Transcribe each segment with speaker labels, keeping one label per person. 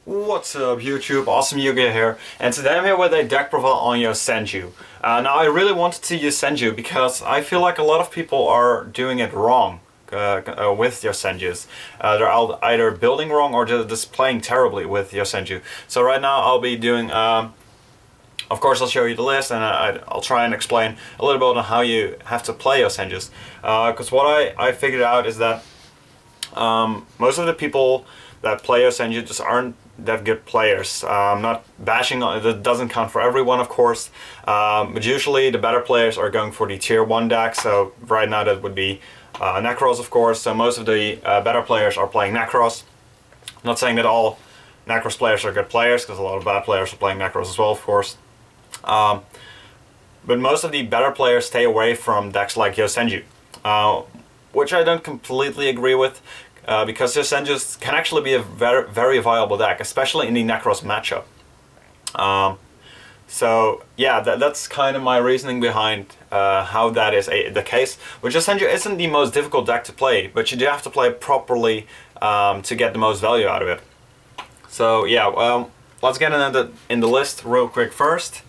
Speaker 1: What's up YouTube, Awesome Yugi here, and today I'm here with a deck profile on Yosenju. Now I really wanted to use Yosenju because I feel like a lot of people are doing it wrong with Yosenjus. They're either building wrong or just playing terribly with Yosenju. So right now I'll be doing, of course I'll show you the list and I'll try and explain a little bit on how you have to play Yosenjus. Because what I figured out is that most of the people that play Yosenju just aren't that good players. Not bashing on that doesn't count for everyone, of course, but usually the better players are going for the tier 1 deck. So right now that would be Necros, of course. So most of the better players are playing Necros. I'm not saying that all Necros players are good players, because a lot of bad players are playing Necros as well, of course. But most of the better players stay away from decks like Yosenju, which I don't completely agree with. Because Yosenju can actually be a very viable deck, especially in the Necros matchup. So yeah, that's kind of my reasoning behind how that is the case. But Yosenju isn't the most difficult deck to play, but you do have to play it properly to get the most value out of it. So yeah, let's get in the list real quick first.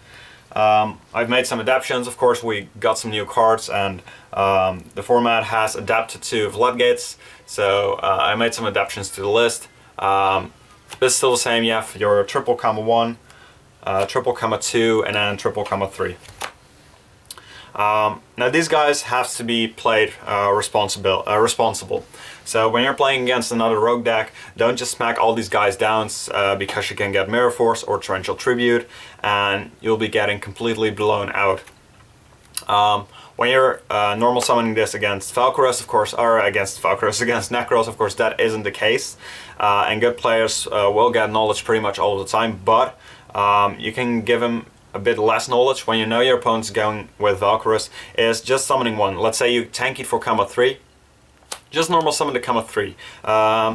Speaker 1: I've made some adaptations, of course. We got some new cards, and the format has adapted to floodgates, so I made some adaptations to the list. This is still the same. You have your triple comma 1, triple comma 2, and then triple comma 3. Now these guys have to be played responsible. So when you're playing against another rogue deck, don't just smack all these guys down because you can get Mirror Force or Torrential Tribute, and you'll be getting completely blown out. When you're normal summoning this against Valkyros, of course, or against Necros, of course, that isn't the case. And good players will get knowledge pretty much all the time, but you can give them a bit less knowledge when you know your opponent's going with Valkyros. Is just summoning one. Let's say you tank it for comma 3. Just normal summon the comma 3.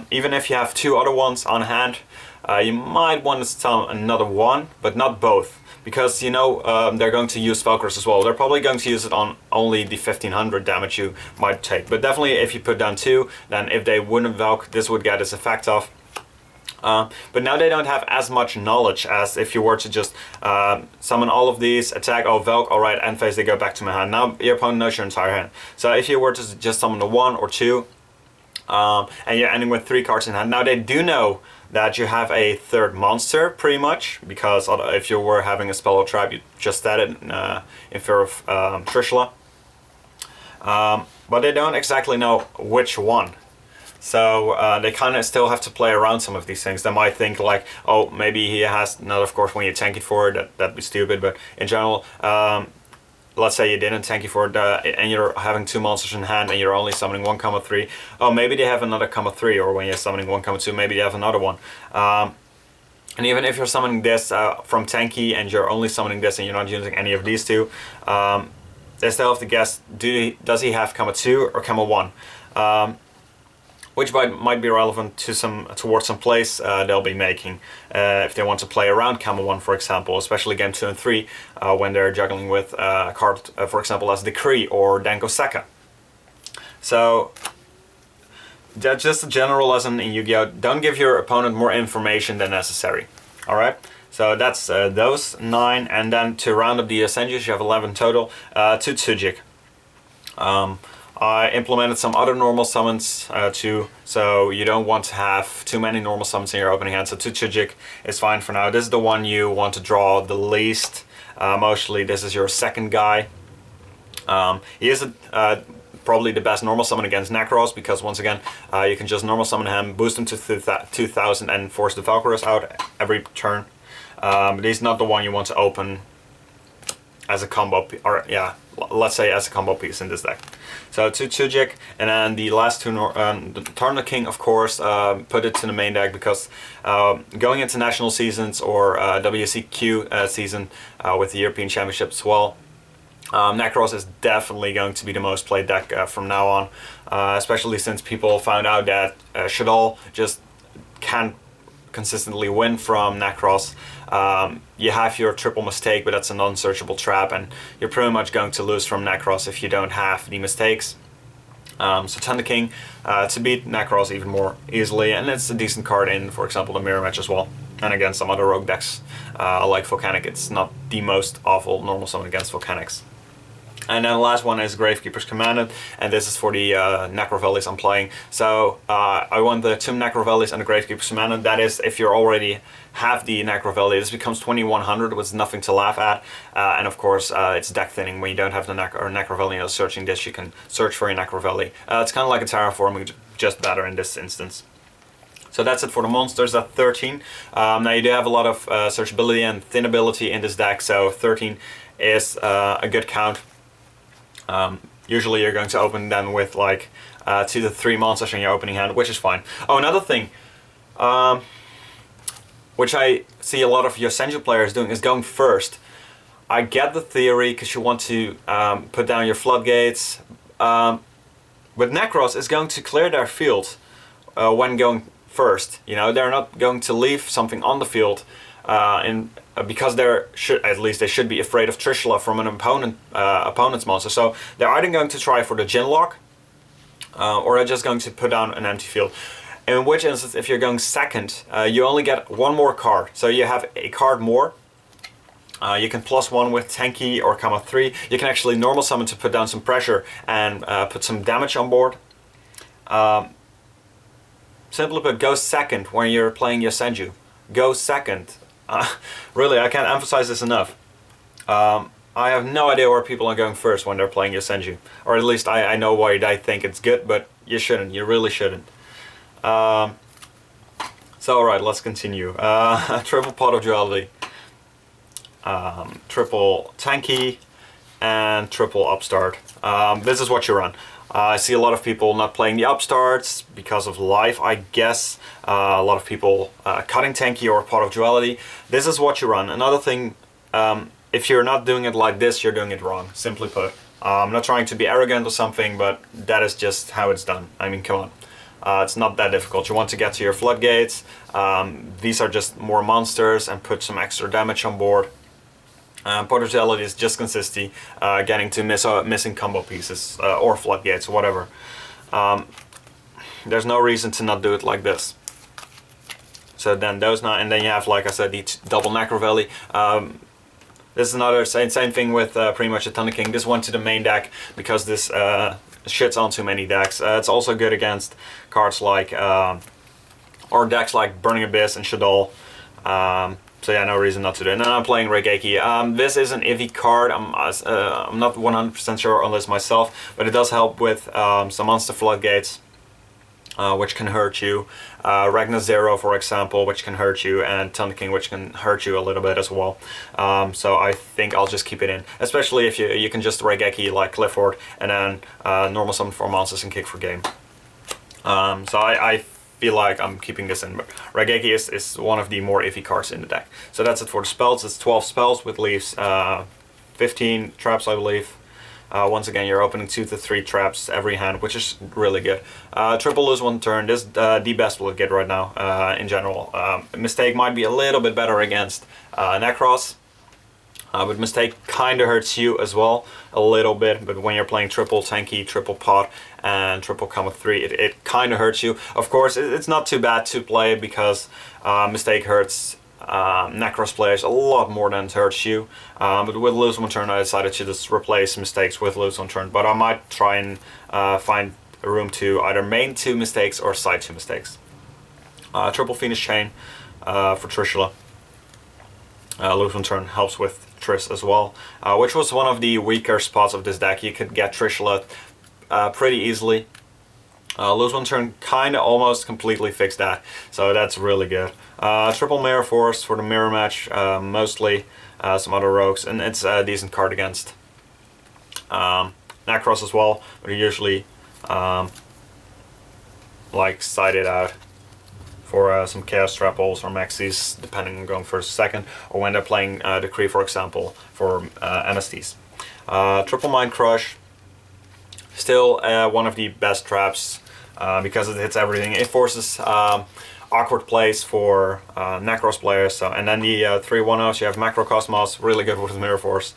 Speaker 1: Even if you have 2 other ones on hand, you might want to summon another one, but not both. Because you know they're going to use Valkyros as well. They're probably going to use it on only the 1500 damage you might take. But definitely if you put down 2, then if they wouldn't Valk, this would get its effect off. But now they don't have as much knowledge as if you were to just summon all of these, attack, oh Valk, alright, end phase, they go back to my hand. Now your opponent knows your entire hand. So if you were to just summon the 1 or 2, and you're ending with 3 cards in hand, now they do know that you have a third monster, pretty much, because if you were having a spell or trap, you just said it in fear of Trishula. But they don't exactly know which one. So they kind of still have to play around some of these things. They might think like, oh, maybe he has, not of course when you tank it for it, that'd be stupid, but in general, let's say you didn't tank it for it and you're having 2 monsters in hand and you're only summoning 1 comma 3. Oh, maybe they have another comma 3, or when you're summoning 1 comma 2, maybe they have another one. And even if you're summoning this from tanky and you're only summoning this and you're not using any of these 2, they still have to guess, does he have comma 2 or comma 1? Which might be relevant to towards some plays they'll be making if they want to play around comma 1, for example, especially game 2 and 3 when they're juggling with a card, for example, as Decree or Danko Seka. So that's just a general lesson in Yu-Gi-Oh! Don't give your opponent more information than necessary. Alright? So that's those 9, and then to round up the Yosenjus, you have 11 total, to Tsujic. I implemented some other normal summons too, so you don't want to have too many normal summons in your opening hand. So Tsujic is fine for now. This is the one you want to draw the least. Mostly this is your second guy. He is probably the best normal summon against Necros, because once again you can just normal summon him, boost him to 2000 and force the Valkyros out every turn. But he's not the one you want to open as a combo, or yeah, let's say as a combo piece in this deck. So to Tsujic, and then the last 2, the Torna King, of course, put it to the main deck because going into national seasons or WCQ season with the European Championship as well, Necros is definitely going to be the most played deck from now on, especially since people found out that Shadol just can't consistently win from Necros. You have your triple mistake, but that's a non-searchable trap, and you're pretty much going to lose from Necros if you don't have the mistakes. So Thunder King to beat Necros even more easily, and it's a decent card in, for example, the mirror match as well. And against some other rogue decks, like Volcanic, it's not the most awful normal summon against Volcanics. And then the last one is Gravekeeper's Commandant, and this is for the Necrovellies I'm playing. So I want the 2 Necrovellies and the Gravekeeper's Commandant. That is, if you already have the Necrovelli, this becomes 2100 with nothing to laugh at. And of course, it's deck thinning. When you don't have the Necrovelli in the searching dish, you can search for your Necrovelli. It's kind of like a Terraforming, just better in this instance. So that's it for the monsters at 13. Now you do have a lot of searchability and thinability in this deck, so 13 is a good count. Usually you're going to open them with like 2 to 3 monsters in your opening hand, which is fine. Oh, another thing, which I see a lot of Yosenju players doing, is going first. I get the theory because you want to put down your floodgates, but Necros is going to clear their field when going first. You know, they're not going to leave something on the field because they should be afraid of Trishula from an opponent's monster. So they're either going to try for the Jinlock, or they're just going to put down an empty field. In which instance, if you're going second, you only get 1 more card. So you have a card more. You can +1 with Tanky or Kama 3. You can actually normal summon to put down some pressure and put some damage on board. Simply put, go second when you're playing Yosenju. Go second. Really, I can't emphasize this enough. I have no idea where people are going first when they're playing Yosenju. Or at least I know why they think it's good, but you shouldn't. You really shouldn't. So alright, let's continue. Triple Pot of Duality. Triple Tanky. And triple Upstart. This is what you run. I see a lot of people not playing the upstarts because of life, I guess. A lot of people cutting Tanky or Pot of Duality. This is what you run. Another thing, if you're not doing it like this, you're doing it wrong, simply put. I'm not trying to be arrogant or something, but that is just how it's done. I mean, come on. It's not that difficult. You want to get to your floodgates. These are just more monsters and put some extra damage on board. Pot of Duality is just consistency, getting to missing combo pieces or floodgates or whatever. There's no reason to not do it like this. So then those now, and then you have, like I said, the double Necrovelli. This is another same thing with pretty much a Thunder King. This went to the main deck because this shits on too many decks. It's also good against cards like or decks like Burning Abyss and Shaddoll. So yeah, no reason not to do it. And then I'm playing Regeki. This is an iffy card. I'm not 100% sure on this myself, but it does help with some monster floodgates, which can hurt you. Ragnar Zero, for example, which can hurt you, and Thunder King, which can hurt you a little bit as well. So I think I'll just keep it in, especially if you can just Regeki like Clifford and then normal summon 4 monsters and kick for game. So I feel like I'm keeping this in, but Regeki is one of the more iffy cards in the deck. So that's it for the spells. It's 12 spells, which leaves 15 traps, I believe. Once again, you're opening 2 to 3 traps every hand, which is really good. Triple lose 1 turn. This is the best we'll get right now in general. Mistake might be a little bit better against Necros. But Mistake kind of hurts you as well, a little bit, but when you're playing triple Tanky, triple Pot, and triple Comma 3, it kind of hurts you. Of course, it's not too bad to play because Mistake hurts Necros players a lot more than it hurts you. But with lose 1 turn, I decided to just replace Mistakes with lose 1 turn, but I might try and find a room to either main 2 Mistakes or side 2 Mistakes. Triple Phoenix Chain for Trishula. Lose 1 turn helps with Triss as well, which was one of the weaker spots of this deck. You could get Trishula pretty easily. Lose 1 turn kind of almost completely fixed that, so that's really good. Triple Mirror Force for the mirror match, mostly some other rogues, and it's a decent card against Necros as well, but usually like sided out for some Chaos Trappoles or Maxis, depending on going first or second, or when they're playing Decree, for example, for MSTs. Triple Mind Crush, still one of the best traps because it hits everything. It forces awkward plays for Necros players. So, and then the 3-1-0s, you have Macrocosmos, really good with Mirror Force.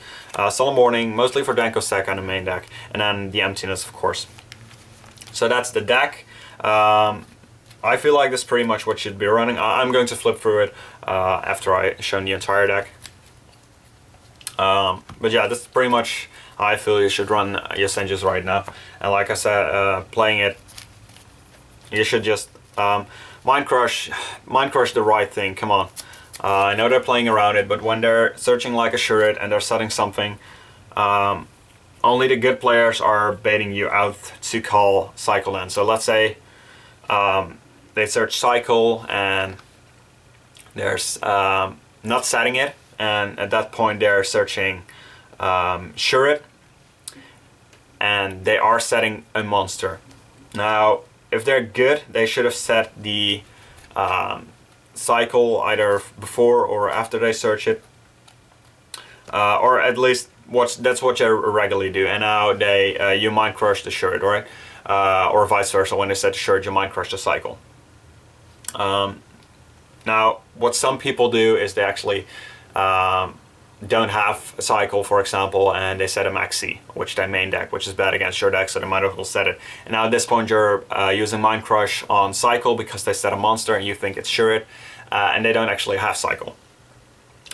Speaker 1: Solemn Warning, mostly for Denko Sek on the main deck, and then the Emptiness, of course. So that's the deck. I feel like this is pretty much what should be running. I'm going to flip through it after I show the entire deck. But yeah, this is pretty much how I feel you should run Yosenjus right now. And like I said, playing it, you should just Mind Crush the right thing. Come on. I know they're playing around it, but when they're searching like a Shurrit and they're setting something, only the good players are baiting you out to call Cycle Land. So let's say they search Cycle and there's not setting it, and at that point they're searching Shurrit, and they are setting a monster. Now, if they're good, they should have set the Cycle either before or after they search it, or at least that's what they regularly do. And now they you Mind Crush the Shurrit, right? Or vice versa. When they set the Shurrit, you Mind Crush the Cycle. Now, what some people do is they actually don't have a Cycle, for example, and they set a Max C, which they main deck, which is bad against your deck, so they might as well set it. And now at this point you're using Mind Crush on Cycle because they set a monster and you think it's Shurrit, and they don't actually have Cycle.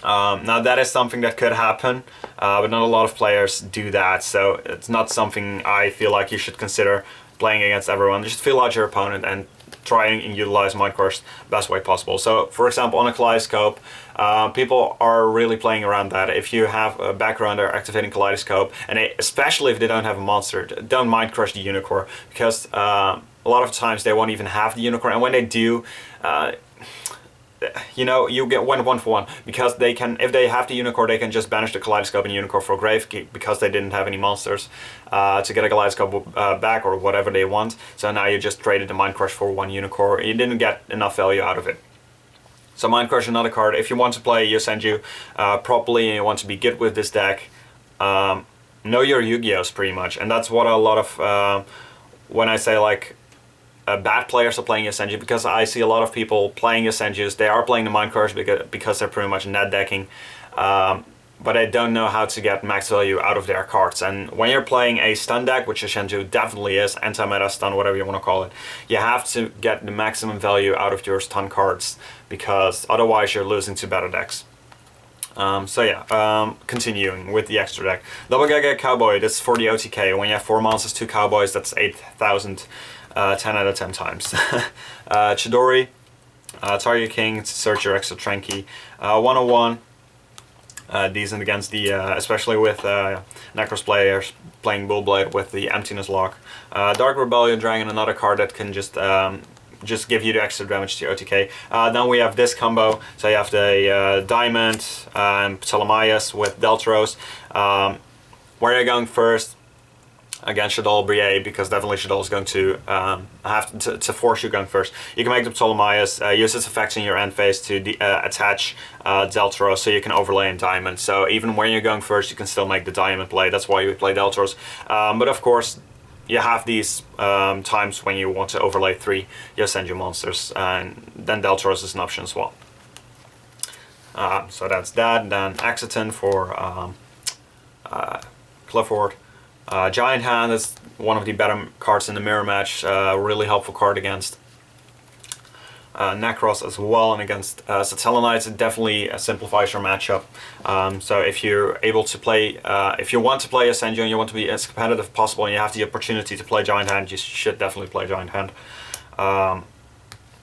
Speaker 1: Now that is something that could happen, but not a lot of players do that, so it's not something I feel like you should consider playing against everyone. Just feel out your opponent and try and utilize Mind Crush best way possible. So for example, on a Kaleidoscope, people are really playing around that. If you have a background or activating Kaleidoscope, and especially if they don't have a monster, don't Mind Crush the Unicorn, because a lot of times they won't even have the Unicorn, and when they do, you know, you get one for one, because they can, if they have the Unicorn, they can just banish the Kaleidoscope and Unicorn for grave, because they didn't have any monsters to get a Kaleidoscope back or whatever they want. So now you just traded the Mind Crush for one Unicorn. You didn't get enough value out of it. So Mind Crush, another card. If you want to play Yosenju properly and you want to be good with this deck, know your Yu-Gi-Ohs pretty much. And that's what a lot of, when I say like, bad players are playing Yosenju, because I see a lot of people playing Yosenjus. They are playing the Mind Crush because they're pretty much net decking, but they don't know how to get max value out of their cards. And when you're playing a stun deck, which Yosenju definitely is, anti-meta stun, whatever you want to call it, you have to get the maximum value out of your stun cards, because otherwise you're losing to better decks. So yeah, continuing with the extra deck. Double Gaga Cowboy, this is for the OTK. When you have 4 monsters, 2 cowboys, that's 8,000. 10 out of 10 times. Chidori, target king, search your extra Tranky. 101, decent against the, especially with Necros players playing Bullblade with the Emptiness lock. Dark Rebellion Dragon, another card that can just give you the extra damage to your OTK. Then we have this combo, so you have the Diamond and Ptolemaios with Deltros. Where are you going first? Against Shaddoll Brie, because definitely Shaddoll is going to have to force you going first. You can make the Ptolemaios, use its effects in your end phase to attach Deltros, so you can overlay in Diamond. So even when you're going first, you can still make the Diamond play. That's why we play Deltros. But of course, you have these times when you want to overlay 3 Yosenju monsters, and then Deltros is an option as well. So that's that. Then Exiton for Clifford. Giant Hand is one of the better cards in the mirror match, really helpful card against Necros as well, and against Satellanites it definitely simplifies your matchup. So if you're able to play, if you want to play Yosenju and you want to be as competitive as possible and you have the opportunity to play Giant Hand, you should definitely play Giant Hand.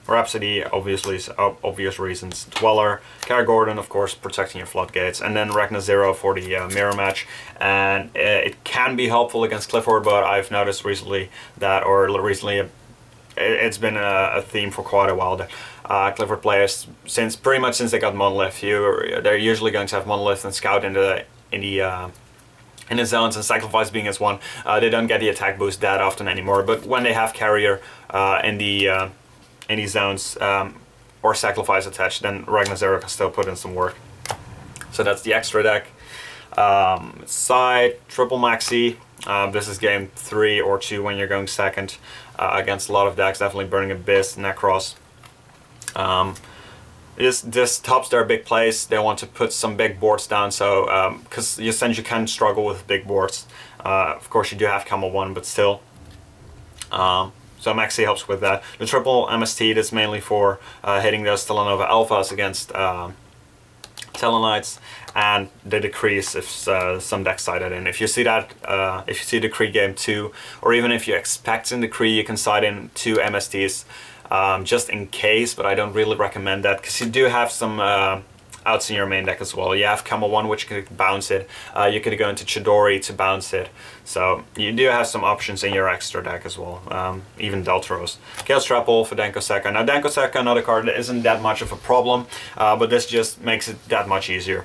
Speaker 1: Rhapsody, obviously, obvious reasons. Dweller, Kara Gordon, of course, protecting your floodgates, and then Ragna Zero for the mirror match. And it can be helpful against Clifford, but I've noticed recently that, it's been a theme for quite a while that Clifford players, pretty much since they got Monolith, they're usually going to have Monolith and Scout in the zones, and Sacrifice being as one. They don't get the attack boost that often anymore, but when they have Carrier in the any zones or Sacrifice attached, then Ragna Zero can still put in some work. So that's the extra deck. Side, triple maxi. This is game 3 or 2 when you're going second against a lot of decks, definitely Burning Abyss, Necros. This tops their big plays. They want to put some big boards down, so because Yosenju can struggle with big boards. Of course you do have Camel 1, but still. So So Maxi helps with that. The triple MST that's mainly for hitting those Telenova Alphas against Telenites, and the decrease if some decks side it in. If you see that, if you see decree game 2, or even if you expect in decree, you can side in 2 MSTs just in case, but I don't really recommend that because you do have some outs in your main deck as well. You have Camel 1 which could bounce it, you could go into Chidori to bounce it, so you do have some options in your extra deck as well, even Deltros. Chaos Trapple for Denko Sekka. Now Denko Sekka, another card that isn't that much of a problem, but this just makes it that much easier.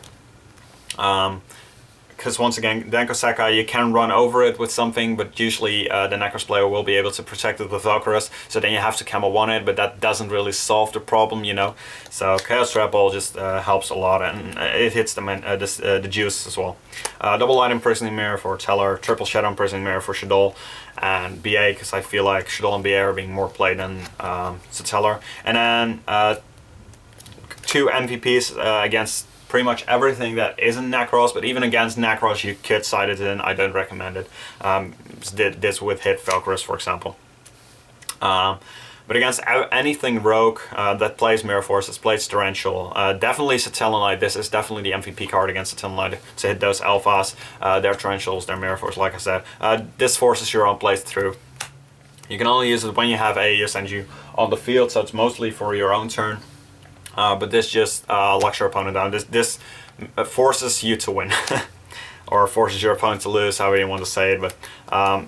Speaker 1: Because once again, Denko Sekka, you can run over it with something, but usually the Necros player will be able to protect it with Valkyros, so then you have to Camel 1 it, but that doesn't really solve the problem, you know. So Chaos Trapple just helps a lot, and it hits the juice as well. Double Light Imprisoning Mirror for Teller, Triple Shadow Imprisoning Mirror for Shadol, and BA, because I feel like Shadol and BA are being more played than Teller. And then 2 MVPs against pretty much everything that isn't Necros, but even against Necros you could side it in. I don't recommend it. This with hit Valkyros, for example. But against anything Rogue that plays Mirror Forces, plays Torrential, definitely Satellanite. This is definitely the MVP card against Satellanite to hit those Alphas, their Torrentials, their Mirror Force, like I said. This forces your own plays through. You can only use it when you have a Yosenju on the field, so it's mostly for your own turn. But this just locks your opponent down. This forces you to win. Or forces your opponent to lose, however you want to say it. But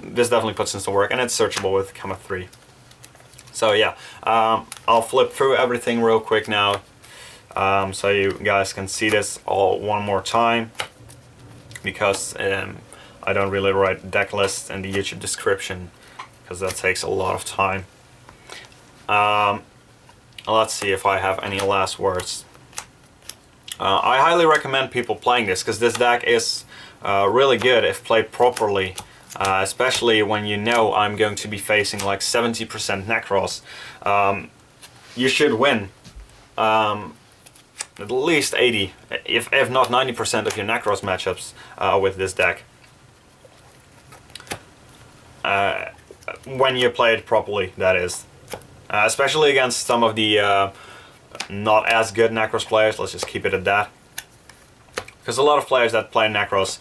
Speaker 1: this definitely puts into work, and it's searchable with Kama 3. So yeah, I'll flip through everything real quick now, so you guys can see this all one more time. Because I don't really write deck lists in the YouTube description, because that takes a lot of time. Let's see if I have any last words. I highly recommend people playing this, because this deck is really good if played properly, especially when you know I'm going to be facing like 70% Necros. You should win at least 80, if not 90% of your Necros matchups with this deck. When you play it properly, that is. Especially against some of the not as good Necros players, let's just keep it at that. Because a lot of players that play Necros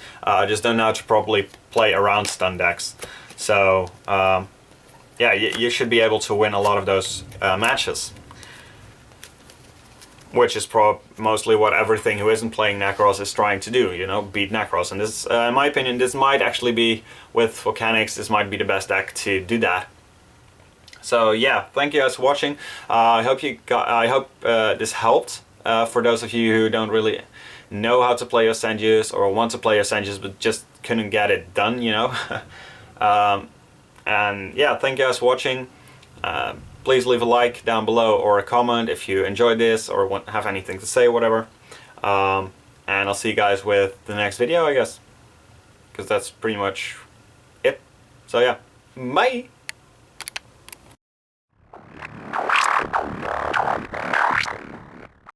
Speaker 1: just don't know how to properly play around stun decks. So yeah, you should be able to win a lot of those matches. Which is mostly what everything who isn't playing Necros is trying to do, you know, beat Necros. And this, in my opinion, this might actually be, with Volcanics, this might be the best deck to do that. So yeah, thank you guys for watching. I hope this helped for those of you who don't really know how to play Yosenjus or want to play Yosenjus but just couldn't get it done, you know. And yeah, thank you guys for watching. Please leave a like down below or a comment if you enjoyed this or have anything to say, whatever. And I'll see you guys with the next video, I guess, because that's pretty much it. So yeah, bye!